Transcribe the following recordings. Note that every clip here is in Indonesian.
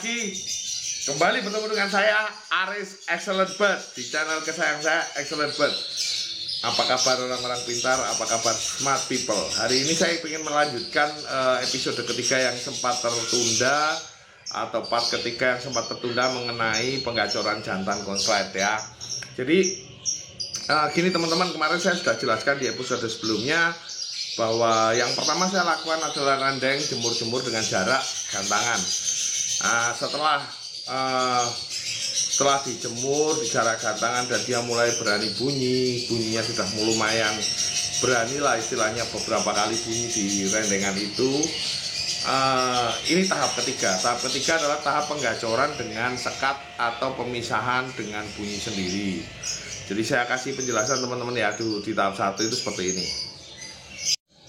lagi, kembali bertemu dengan saya Aris Excellent Bird di channel kesayangan saya Excellent Bird. Apa kabar orang-orang pintar, apa kabar smart people? Hari ini saya ingin melanjutkan episode ketiga yang sempat tertunda, atau part ketiga yang sempat tertunda mengenai penggacoran jantan konslet ya. Jadi gini teman-teman, kemarin saya sudah jelaskan di episode sebelumnya bahwa yang pertama saya lakukan adalah randeng jemur-jemur dengan jarak gantangan. Nah, setelah dijemur di jarak gantangan dan dia mulai berani bunyinya sudah lumayan berani lah istilahnya, beberapa kali bunyi di rendengan itu. Ini tahap ketiga. Tahap ketiga adalah tahap penggacoran dengan sekat atau pemisahan dengan bunyi sendiri. Jadi saya kasih penjelasan teman-teman ya, di tahap 1 itu seperti ini.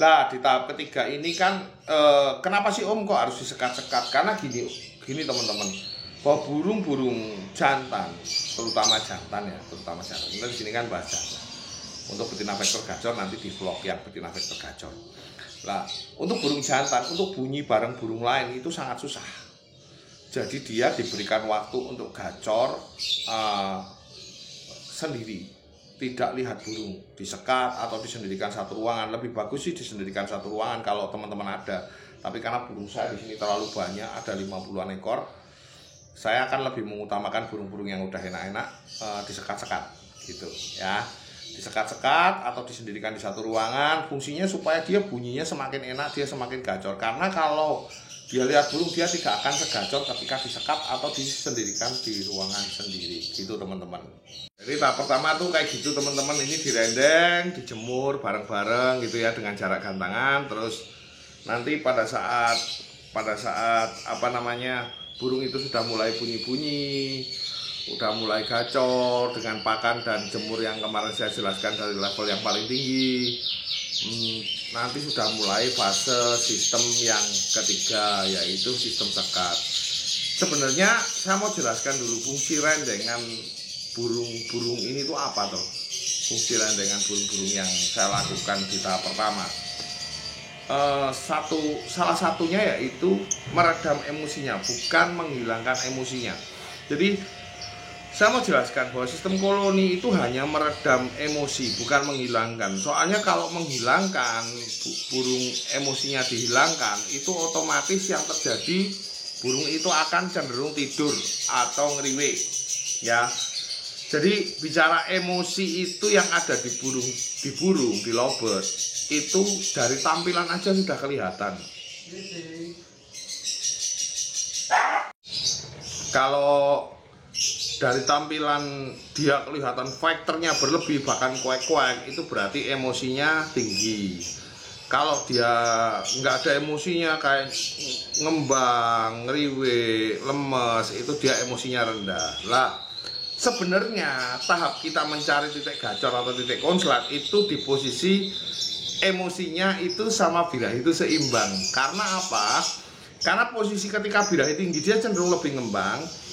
Nah, di tahap ketiga ini kan kenapa sih Om kok harus disekat-sekat? Karena gini teman-teman, bahwa burung-burung jantan, terutama jantan, kita di sini kan bahas jantan. Untuk betina vektor gacor nanti di vlog yang betina vektor gacor. Nah, untuk burung jantan, untuk bunyi bareng burung lain itu sangat susah. Jadi dia diberikan waktu untuk gacor sendiri. Tidak lihat burung, disekat atau disendirikan satu ruangan. Lebih bagus sih disendirikan satu ruangan kalau teman-teman ada. Tapi karena burung saya di sini terlalu banyak, ada 50-an ekor, saya akan lebih mengutamakan burung-burung yang udah enak-enak disekat-sekat gitu ya. Disekat-sekat atau disendirikan di satu ruangan, fungsinya supaya dia bunyinya semakin enak, dia semakin gacor. Karena kalau dia lihat burung, dia tidak akan segacor ketika disekat atau disendirikan di ruangan sendiri gitu teman-teman. Jadi tahap pertama tuh kayak gitu teman-teman, ini direndeng, dijemur bareng-bareng gitu ya dengan jarak gantangan. Terus nanti pada saat burung itu sudah mulai bunyi-bunyi, udah mulai gacor dengan pakan dan jemur yang kemarin saya jelaskan dari level yang paling tinggi, nanti sudah mulai fase sistem yang ketiga, yaitu sistem sekat. Sebenarnya saya mau jelaskan dulu fungsi rendengan burung-burung ini tuh apa tuh? Fungsi rendengan burung-burung yang saya lakukan di tahap pertama. Salah satunya yaitu meredam emosinya, bukan menghilangkan emosinya. Jadi saya mau jelaskan bahwa sistem koloni itu hanya meredam emosi, bukan menghilangkan. Soalnya kalau menghilangkan, burung emosinya dihilangkan, itu otomatis yang terjadi burung itu akan cenderung tidur atau ngeriwe ya. Jadi bicara emosi itu yang ada di burung di lovebird itu dari tampilan aja sudah kelihatan. Kalau dari tampilan dia kelihatan faktornya berlebih, bahkan kuek-kuek, itu berarti emosinya tinggi. Kalau dia nggak ada emosinya, kayak ngembang, ngeriwe, lemes, itu dia emosinya rendah. Lah, sebenarnya tahap kita mencari titik gacor atau titik konslet itu di posisi emosinya itu sama birahi itu seimbang. Karena apa? Karena posisi ketika birahi tinggi dia cenderung lebih ngembang.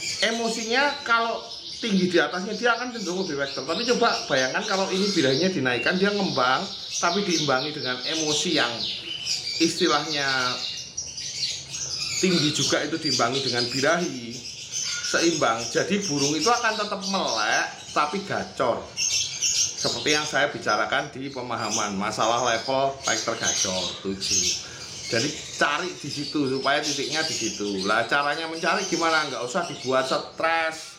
Emosinya kalau tinggi di atasnya dia akan cenderung lebih vektor. Tapi coba bayangkan kalau ini birahinya dinaikkan, dia ngembang tapi diimbangi dengan emosi yang istilahnya tinggi juga, itu diimbangi dengan birahi seimbang. Jadi burung itu akan tetap melek tapi gacor. Seperti yang saya bicarakan di pemahaman masalah level vektor gacor 7. Jadi cari di situ supaya titiknya di situ. Lah caranya mencari gimana? Nggak usah dibuat stres.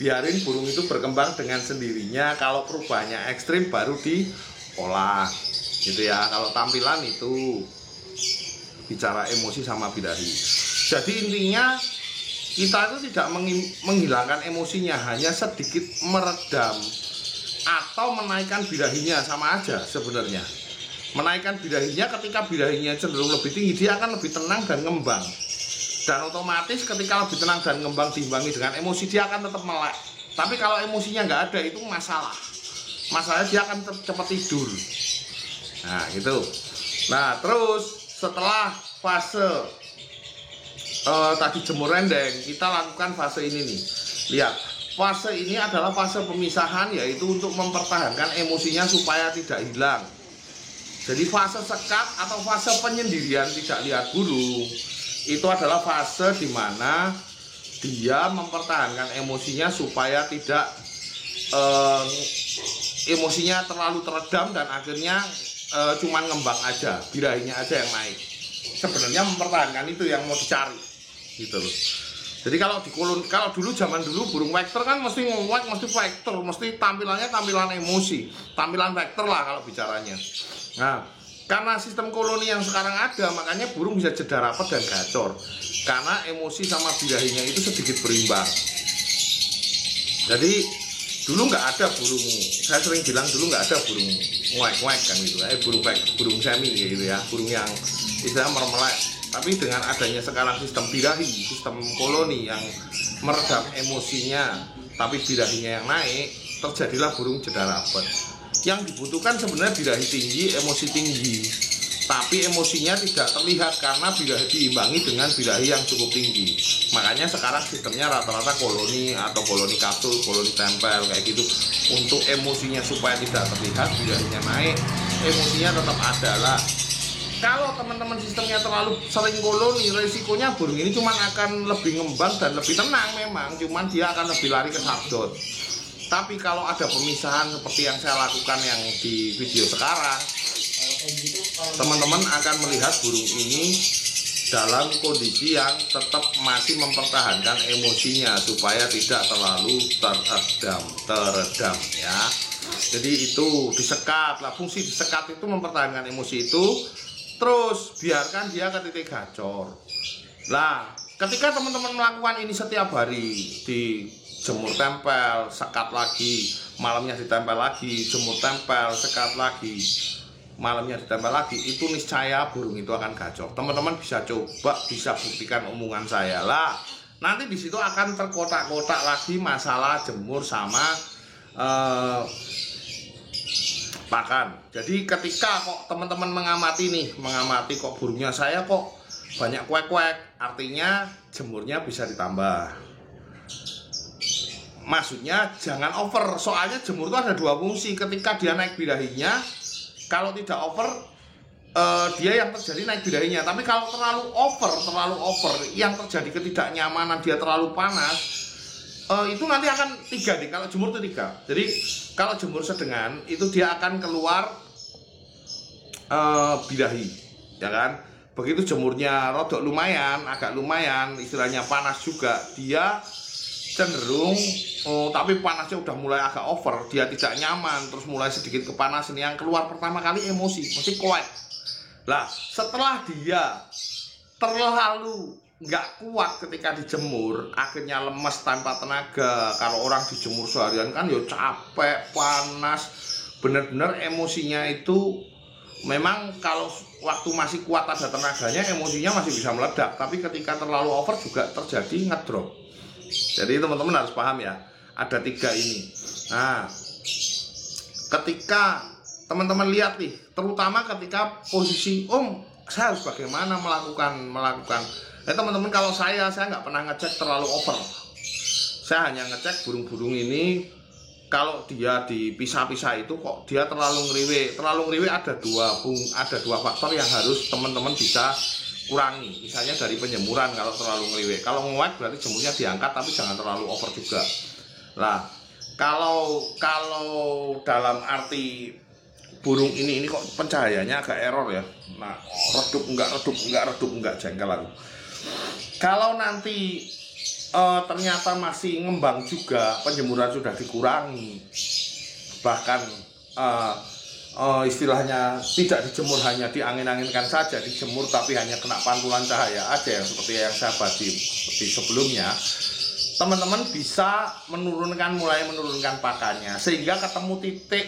Biarin burung itu berkembang dengan sendirinya. Kalau perubahannya ekstrim baru diolah. Gitu ya. Kalau tampilan itu bicara emosi sama birahi. Jadi intinya kita itu tidak menghilangkan emosinya, hanya sedikit meredam atau menaikkan birahinya, sama aja sebenarnya. Menaikkan birahinya ketika birahinya cenderung lebih tinggi, dia akan lebih tenang dan ngembang. Dan otomatis ketika lebih tenang dan ngembang diimbangi dengan emosi, dia akan tetap melek. Tapi kalau emosinya nggak ada, itu masalah. Masalahnya dia akan cepat tidur. Nah gitu. Nah terus setelah fase tadi jemur rendeng, kita lakukan fase ini nih. Lihat, fase ini adalah fase pemisahan, yaitu untuk mempertahankan emosinya supaya tidak hilang. Jadi fase sekat atau fase penyendirian tidak lihat burung itu adalah fase di mana dia mempertahankan emosinya supaya tidak emosinya terlalu teredam dan akhirnya cuman ngembang aja, birahinya aja yang naik. Sebenarnya mempertahankan itu yang mau dicari gitu loh. Jadi kalau di koloni, kalau dulu zaman dulu burung vektor kan mesti ngewek, mesti vektor, mesti tampilannya tampilan emosi, tampilan vektor lah kalau bicaranya. Nah, karena sistem koloni yang sekarang ada, makanya burung bisa jeda rapat dan gacor. Karena emosi sama birahinya itu sedikit berimbang. Jadi dulu nggak ada burung, saya sering bilang dulu nggak ada burung ngewek-ngewek kan gitu, burung semi gitu ya, burung yang istilahnya mermelek. Tapi dengan adanya sekarang sistem birahi, sistem koloni yang meredam emosinya, tapi birahinya yang naik, terjadilah burung jeda rapat. Yang dibutuhkan sebenarnya birahi tinggi, emosi tinggi, tapi emosinya tidak terlihat karena birahi diimbangi dengan birahi yang cukup tinggi. Makanya sekarang sistemnya rata-rata koloni atau koloni kapsul, koloni tempel kayak gitu. Untuk emosinya supaya tidak terlihat, birahinya naik, emosinya tetap ada lah. Kalau teman-teman sistemnya terlalu sering koloni, resikonya burung ini cuma akan lebih ngembang dan lebih tenang memang, cuman dia akan lebih lari ke sabdot. Tapi kalau ada pemisahan seperti yang saya lakukan yang di video sekarang, teman-teman akan melihat burung ini dalam kondisi yang tetap masih mempertahankan emosinya supaya tidak terlalu teredam ya. Jadi itu disekat lah, fungsi disekat itu mempertahankan emosi itu. Terus biarkan dia ke titik gacor. Nah, ketika teman-teman melakukan ini setiap hari, di jemur tempel, sekat lagi, malamnya ditempel lagi, jemur tempel, sekat lagi, malamnya ditempel lagi, itu niscaya burung itu akan gacor. Teman-teman bisa coba, bisa buktikan omongan saya lah. Nanti di situ akan terkotak-kotak lagi masalah jemur sama pakan. Jadi ketika kok teman-teman mengamati kok burungnya saya kok banyak kuek-kuek, artinya jemurnya bisa ditambah. Maksudnya jangan over, soalnya jemur itu ada dua fungsi. Ketika dia naik birahinya, kalau tidak over, dia yang terjadi naik birahinya. Tapi kalau terlalu over, yang terjadi ketidaknyamanan, dia terlalu panas, itu nanti akan 3 nih. Kalau jemur itu 3. Jadi kalau jemur sedengan itu dia akan keluar birahi, ya kan? Begitu jemurnya rodok lumayan, agak lumayan, istilahnya panas juga, dia cenderung tapi panasnya udah mulai agak over, dia tidak nyaman, terus mulai sedikit kepanasan. Yang keluar pertama kali emosi, mesti kuat. Lah setelah dia terlalu nggak kuat ketika dijemur, akhirnya lemes tanpa tenaga. Kalau orang dijemur seharian kan ya capek, panas, bener-bener emosinya itu memang kalau waktu masih kuat ada tenaganya, emosinya masih bisa meledak. Tapi ketika terlalu over juga terjadi ngedrop. Jadi teman-teman harus paham ya, ada 3 ini. Nah, ketika teman-teman lihat nih, terutama ketika posisi saya harus bagaimana melakukan teman-teman, kalau saya nggak pernah ngecek terlalu over. Saya hanya ngecek burung-burung ini kalau dia dipisah-pisah itu kok dia terlalu ngeriwe ada dua faktor yang harus teman-teman bisa kurangi. Misalnya dari penjemuran, kalau terlalu ngeriwe, kalau ngewek berarti jemurnya diangkat tapi jangan terlalu over juga. Nah, kalau dalam arti burung ini kok pencahayaannya agak error ya. Nah, redup enggak jengkel aku. Kalau nanti ternyata masih ngembang juga, penjemuran sudah dikurangi, bahkan istilahnya tidak dijemur, hanya diangin-anginkan saja, dijemur tapi hanya kena pantulan cahaya aja, yang seperti yang saya bahas di sebelumnya, teman-teman bisa mulai menurunkan pakannya sehingga ketemu titik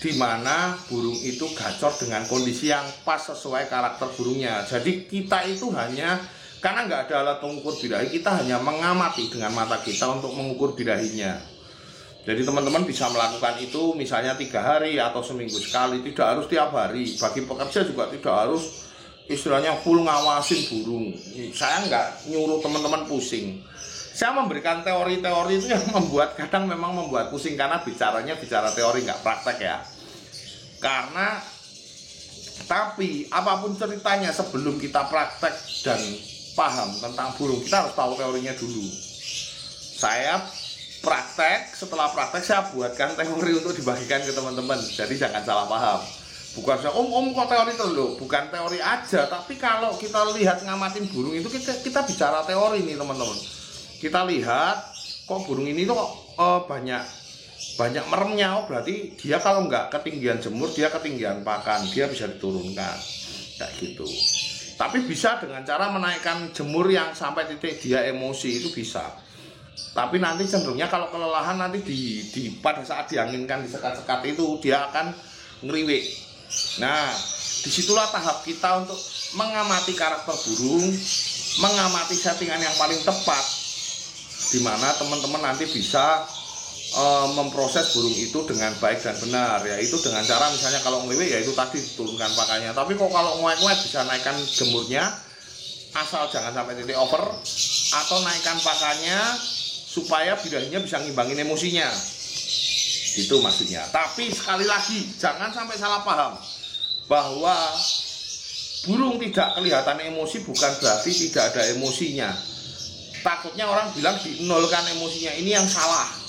di mana burung itu gacor dengan kondisi yang pas sesuai karakter burungnya. Jadi kita itu hanya, karena nggak ada alat pengukur birahi, kita hanya mengamati dengan mata kita untuk mengukur birahinya. Jadi teman-teman bisa melakukan itu misalnya 3 hari atau seminggu sekali, tidak harus tiap hari. Bagi pekerja juga tidak harus istilahnya full ngawasin burung. Saya nggak nyuruh teman-teman pusing. Saya memberikan teori-teori itu yang kadang memang membuat pusing, karena bicara teori nggak praktek ya. Tapi apapun ceritanya, sebelum kita praktek dan paham tentang burung, kita harus tahu teorinya dulu. Saya praktek, setelah praktek saya buatkan teori untuk dibagikan ke teman-teman. Jadi jangan salah paham. Bukan saya kok teori itu loh, bukan teori aja, tapi kalau kita lihat ngamatin burung itu kita bicara teori nih teman-teman. Kita lihat kok burung ini tuh banyak meremnya, oh berarti dia kalau nggak ketinggian jemur, dia ketinggian pakan, dia bisa diturunkan kayak gitu. Tapi bisa dengan cara menaikkan jemur yang sampai titik dia emosi, itu bisa. Tapi nanti cenderungnya kalau kelelahan nanti pada saat dianginkan, disekat-sekat itu dia akan ngeriwik. Nah, disitulah tahap kita untuk mengamati karakter burung, mengamati settingan yang paling tepat, dimana teman-teman nanti bisa memproses burung itu dengan baik dan benar, yaitu dengan cara misalnya kalau ngeliwik ya itu tadi diturunkan pakannya. Tapi kok kalau nguek-nguek bisa naikkan jemurnya, asal jangan sampai titik over, atau naikkan pakannya supaya birahinya bisa ngimbangin emosinya, itu maksudnya. Tapi sekali lagi jangan sampai salah paham bahwa burung tidak kelihatan emosi bukan berarti tidak ada emosinya. Takutnya orang bilang dinolkan emosinya, ini yang salah.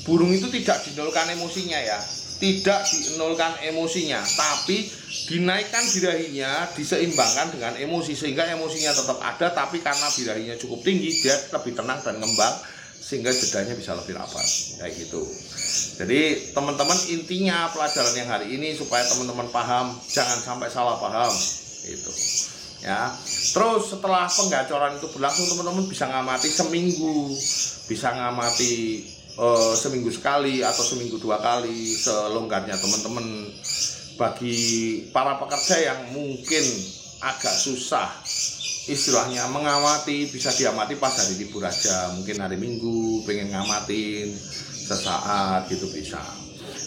Burung itu tidak dinolkan emosinya ya, tidak dinolkan emosinya, tapi dinaikkan birahinya, diseimbangkan dengan emosi sehingga emosinya tetap ada, tapi karena birahinya cukup tinggi dia lebih tenang dan ngembang sehingga jedanya bisa lebih rapat kayak gitu. Jadi teman-teman, intinya pelajaran yang hari ini supaya teman-teman paham, jangan sampai salah paham itu ya. Terus setelah penggacoran itu berlangsung, teman-teman bisa ngamati seminggu, bisa ngamati seminggu sekali atau seminggu 2 kali, selonggarnya teman-teman. Bagi para pekerja yang mungkin agak susah istilahnya mengamati, bisa diamati pas hari libur aja, mungkin hari Minggu pengen ngamatin sesaat gitu bisa.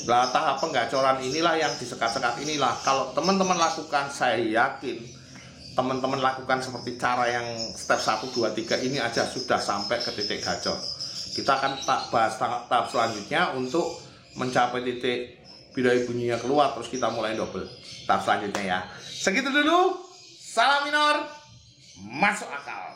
Nah, tahap penggacoran inilah yang disekat-sekat inilah kalau teman-teman lakukan, saya yakin teman-teman lakukan seperti cara yang step 1, 2, 3 ini aja sudah sampai ke titik gacor. Kita akan bahas tahap selanjutnya untuk mencapai titik birahi bunyinya keluar, terus kita mulai double tahap selanjutnya ya. Segitu dulu, salam minor, masuk akal.